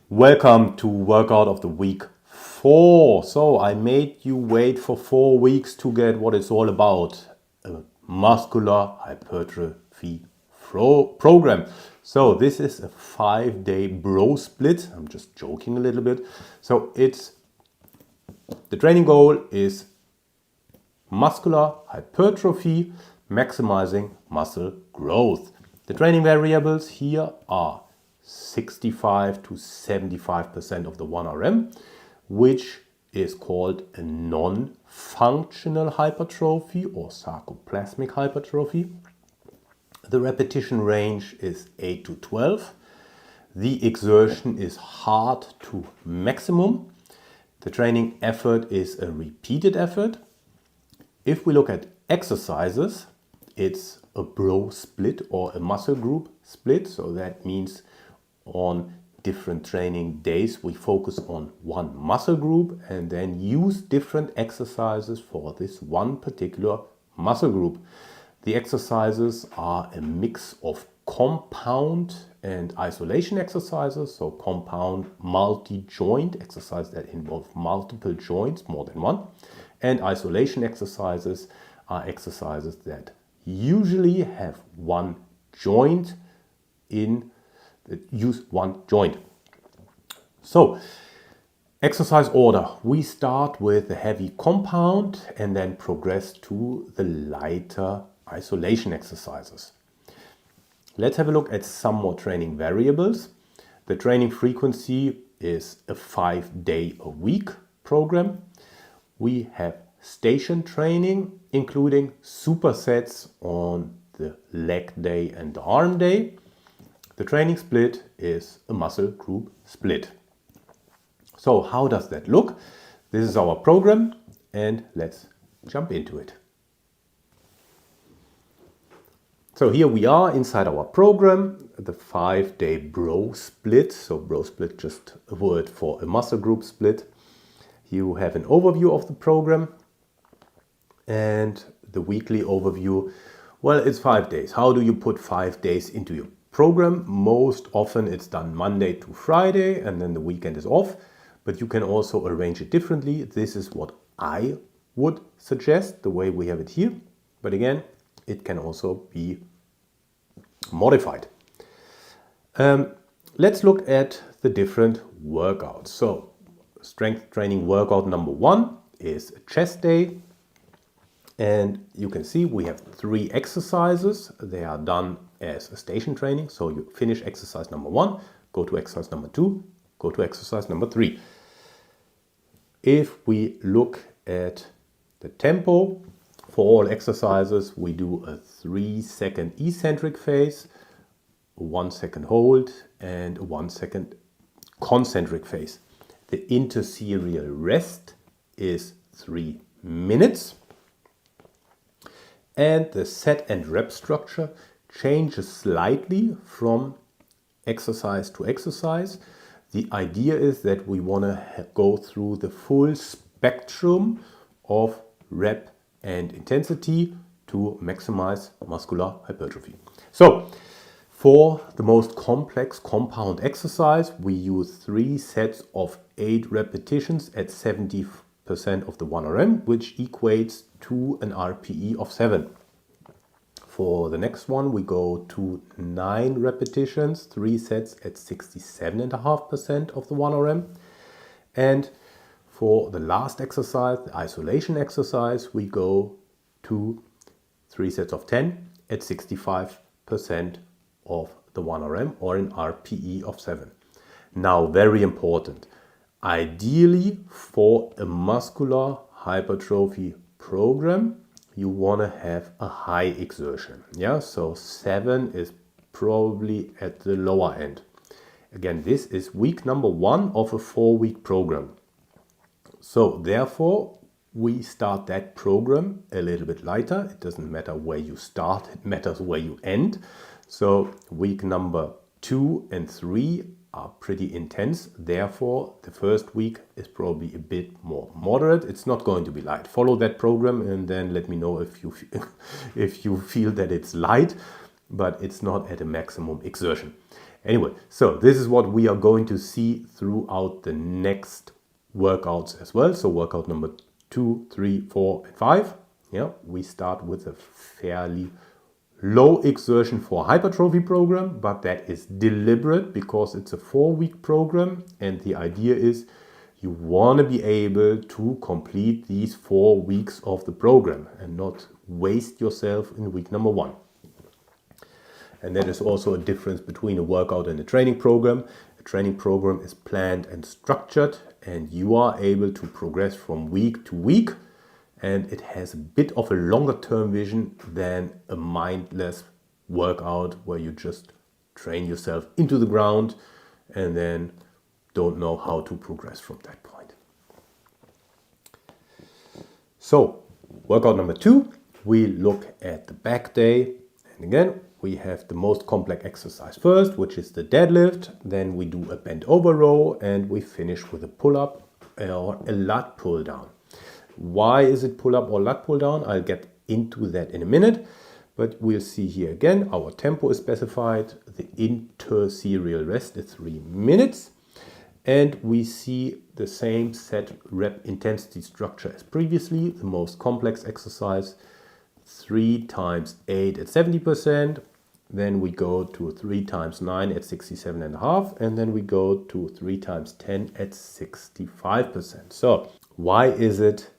Welcome to workout of the week 4. So I made you wait for 4 weeks to get what it's all about, a muscular hypertrophy program. So this is a 5-day bro split. I'm just joking a little bit. So the training goal is muscular hypertrophy, maximizing muscle growth. The training variables here are 65 to 75% of the 1RM, which is called a non-functional hypertrophy or sarcoplasmic hypertrophy. The repetition range is 8 to 12. The exertion is hard to maximum. The training effort is a repeated effort. If we look at exercises, it's a bro split or a muscle group split. So that means on different training days, we focus on one muscle group and then use different exercises for this one particular muscle group. The exercises are a mix of compound and isolation exercises. So compound multi-joint exercises that involve multiple joints, more than one. And isolation exercises are exercises that usually have one joint use one joint. So, exercise order. We start with the heavy compound and then progress to the lighter isolation exercises. Let's have a look at some more training variables. The training frequency is a 5-day-a-week program. We have station training, including supersets on the leg day and the arm day. The training split is a muscle group split. So how does that look? This is our program and let's jump into it. So here we are inside our program, the 5-day bro split. So bro split, just a word for a muscle group split. You have an overview of the program and the weekly overview. Well, it's 5 days. How do you put 5 days into your program? Most often it's done Monday to Friday and then the weekend is off, but you can also arrange it differently. This is what I would suggest, the way we have it here. But again, it can also be modified. Let's look at the different workouts. So strength training workout number 1 is a chest day. And you can see we have 3 exercises. They are done as a station training. So you finish exercise number 1, go to exercise number 2, go to exercise number 3. If we look at the tempo for all exercises, we do a 3-second eccentric phase, a 1-second hold, and a 1-second concentric phase. The interserial rest is 3 minutes. And the set and rep structure changes slightly from exercise to exercise. The idea is that we want to go through the full spectrum of rep and intensity to maximize muscular hypertrophy. So, for the most complex compound exercise, we use 3 sets of 8 repetitions at 70% of the 1RM, which equates to an RPE of 7. For the next one, we go to 9 repetitions, 3 sets at 67.5% of the 1RM. And for the last exercise, the isolation exercise, we go to 3 sets of 10 at 65% of the 1RM or an RPE of 7. Now, very important. Ideally, for a muscular hypertrophy program, you want to have a high exertion. Yeah, so 7 is probably at the lower end. Again, this is week number 1 of a 4-week program. So therefore, we start that program a little bit lighter. It doesn't matter where you start, it matters where you end. So week number 2 and 3 are pretty intense. Therefore, the first week is probably a bit more moderate. It's not going to be light. Follow that program and then let me know if you feel that it's light, but it's not at a maximum exertion. Anyway, so this is what we are going to see throughout the next workouts as well. So workout number 2, 3, 4, and 5. Yeah, we start with a fairly low exertion for hypertrophy program, but that is deliberate because it's a 4-week program, and the idea is you want to be able to complete these 4 weeks of the program and not waste yourself in week number 1. And that is also a difference between a workout and a training program. A training program is planned and structured, and you are able to progress from week to week, and it has a bit of a longer term vision than a mindless workout where you just train yourself into the ground and then don't know how to progress from that point. So, workout number 2, we look at the back day, and again we have the most complex exercise first, which is the deadlift. Then we do a bent over row, and we finish with a pull-up or a lat pull down. Why is it pull-up or lat pull-down? I'll get into that in a minute, but we'll see here again, our tempo is specified, the inter-serial rest is 3 minutes, and we see the same set rep intensity structure as previously, the most complex exercise, 3 times 8 at 70%, then we go to 3 times 9 at 67.5, and then we go to 3 times 10 at 65%. So why is it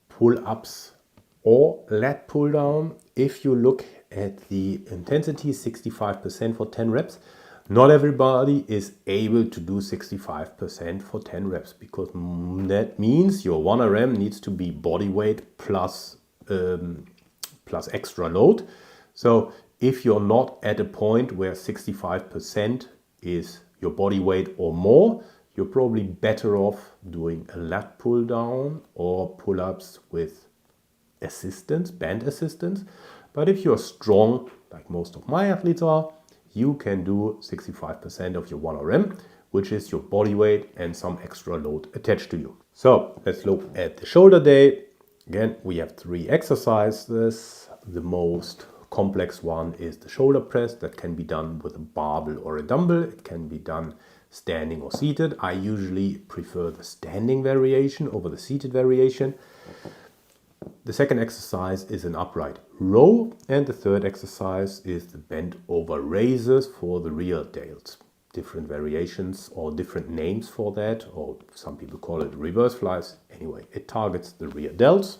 pull-ups or lat pull-down? If you look at the intensity, 65% for 10 reps, not everybody is able to do 65% for 10 reps, because that means your 1RM needs to be body weight plus extra load. So if you're not at a point where 65% is your body weight or more, you're probably better off doing a lat pull down or pull-ups with assistance, band assistance. But if you're strong, like most of my athletes are, you can do 65% of your 1RM, which is your body weight and some extra load attached to you. So let's look at the shoulder day. Again, we have 3 exercises. The most complex one is the shoulder press. That can be done with a barbell or a dumbbell. It can be done standing or seated. I usually prefer the standing variation over the seated variation. The second exercise is an upright row, and the third exercise is the bent over raises for the rear delts. Different variations or different names for that, or some people call it reverse flies. Anyway, it targets the rear delts.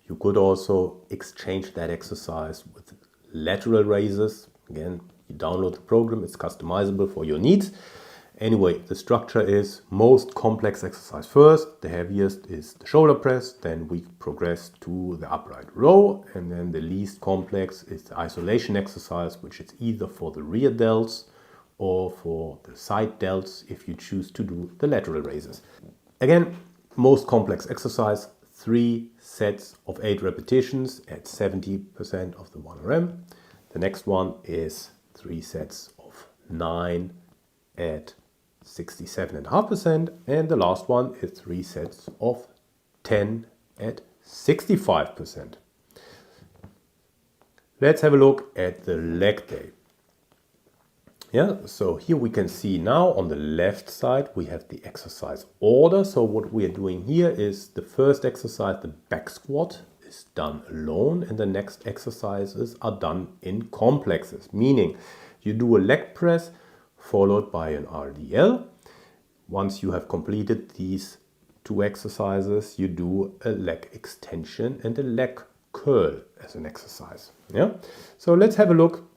You could also exchange that exercise with lateral raises. Again, you download the program, it's customizable for your needs. Anyway, the structure is most complex exercise first, the heaviest is the shoulder press, then we progress to the upright row, and then the least complex is the isolation exercise, which is either for the rear delts or for the side delts if you choose to do the lateral raises. Again, most complex exercise, 3 sets of 8 repetitions at 70% of the 1RM. The next one is 3 sets of 9 at 67.5%, and the last one is 3 sets of 10 at 65%. Let's have a look at the leg day. Yeah, so here we can see now on the left side we have the exercise order. So what we are doing here is the first exercise, the back squat, is done alone, and the next exercises are done in complexes, meaning you do a leg press followed by an RDL. Once you have completed these 2 exercises, you do a leg extension and a leg curl as an exercise. Yeah. So let's have a look.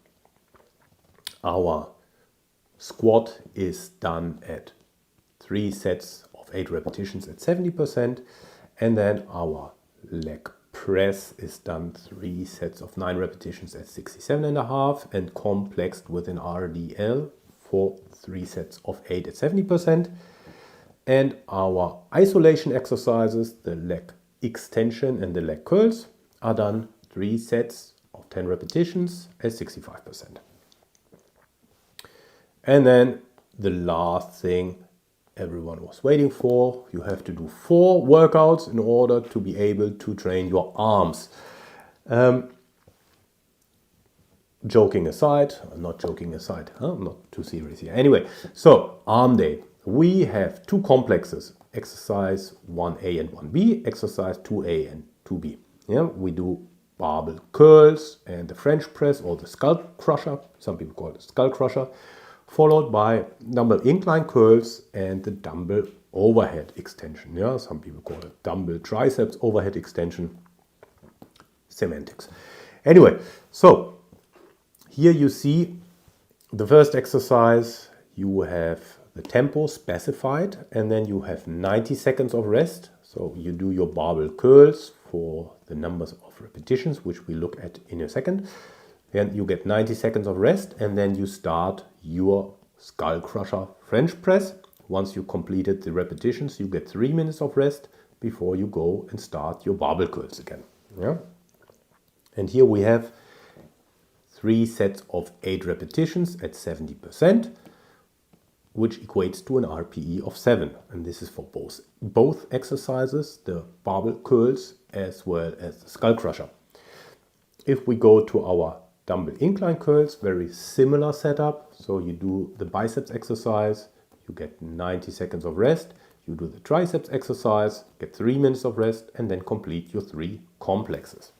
Our squat is done at 3 sets of 8 repetitions at 70%, and then our leg press is done 3 sets of 9 repetitions at 67.5 and complexed with an RDL for 3 sets of 8 at 70%. And our isolation exercises, the leg extension and the leg curls, are done 3 sets of 10 repetitions at 65%. And then the last thing everyone was waiting for, you have to do 4 workouts in order to be able to train your arms. joking aside, not joking aside, I'm not too serious here. Anyway, so arm day. We have two complexes, exercise 1A and 1B, exercise 2A and 2B. Yeah, we do barbell curls and the French press or the skull crusher, some people call it skull crusher, followed by dumbbell incline curls and the dumbbell overhead extension. Yeah, some people call it dumbbell triceps overhead extension. Semantics. Anyway, so here you see the first exercise, you have the tempo specified and then you have 90 seconds of rest. So you do your barbell curls for the numbers of repetitions, which we look at in a second. Then you get 90 seconds of rest and then you start your skull crusher French press. Once you completed the repetitions, you get 3 minutes of rest before you go and start your barbell curls again. Yeah? And here we have 3 sets of 8 repetitions at 70%, which equates to an RPE of 7. And this is for both exercises, the barbell curls as well as the skull crusher. If we go to our dumbbell incline curls, very similar setup. So you do the biceps exercise, you get 90 seconds of rest. You do the triceps exercise, get 3 minutes of rest, and then complete your 3 complexes.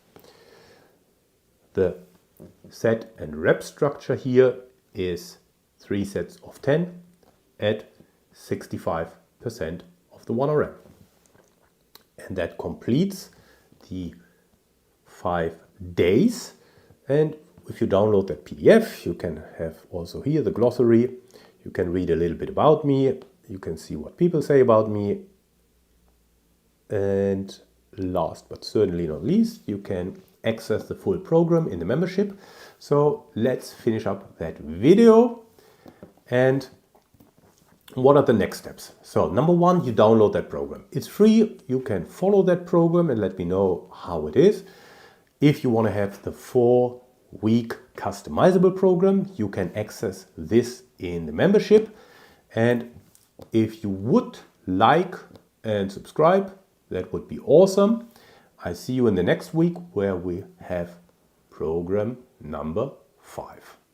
The set and rep structure here is 3 sets of 10 at 65% of the 1 RM. And that completes the 5 days. And if you download that PDF, you can have also here the glossary. You can read a little bit about me. You can see what people say about me. And last but certainly not least, you can access the full program in the membership. So let's finish up that video. And what are the next steps? So number 1, you download that program. It's free. You can follow that program and let me know how it is. If you want to have the 4-week customizable program, you can access this in the membership. And if you would like and subscribe, that would be awesome. I see you in the next week where we have program number 5.